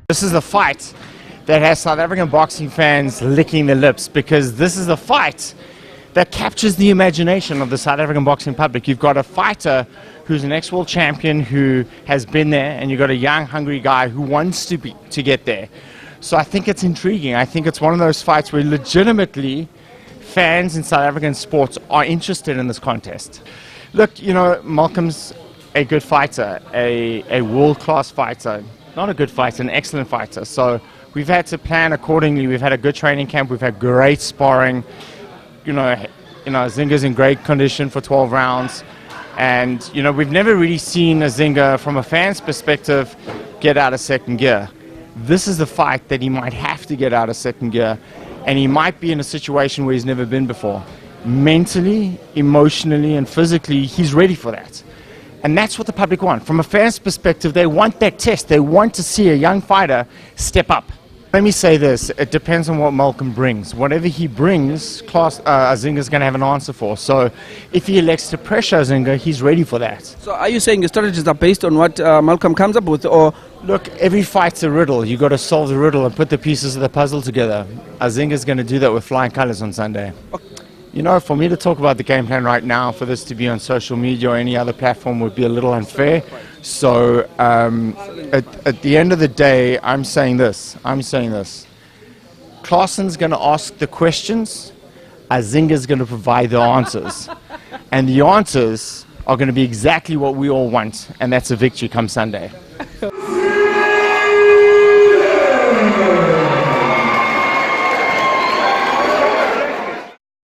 This is the fight that has South African boxing fans licking their lips, because this is the fight that captures the imagination of the South African boxing public. You've got a fighter who's an ex-world champion who has been there, and you've got a young, hungry guy who wants to get there. So I think it's intriguing. I think it's one of those fights where legitimately fans in South African sports are interested in this contest. Look, you know, Malcolm's a good fighter, a world-class fighter. Not a good fighter, an excellent fighter. So we've had to plan accordingly. We've had a good training camp. We've had great sparring. You know, Azinga's in great condition for 12 rounds. And, you know, we've never really seen Azinga, from a fan's perspective, get out of second gear. This is the fight that he might have to get out of second gear. And he might be in a situation where he's never been before. Mentally, emotionally, and physically, he's ready for that. And that's what the public want. From a fan's perspective, they want that test. They want to see a young fighter step up. Let me say this, it depends on what Malcolm brings. Whatever he brings, Azinga's going to have an answer for. So if he elects to pressure Azinga, he's ready for that. So are you saying your strategies are based on what Malcolm comes up with? Or look, every fight's a riddle. You've got to solve the riddle and put the pieces of the puzzle together. Azinga's going to do that with flying colors on Sunday. Okay. You know, for me to talk about the game plan right now, for this to be on social media or any other platform, would be a little unfair. So at the end of the day, I'm saying this. Klassen's going to ask the questions. Azinga's going to provide the answers. And the answers are going to be exactly what we all want, and that's a victory come Sunday.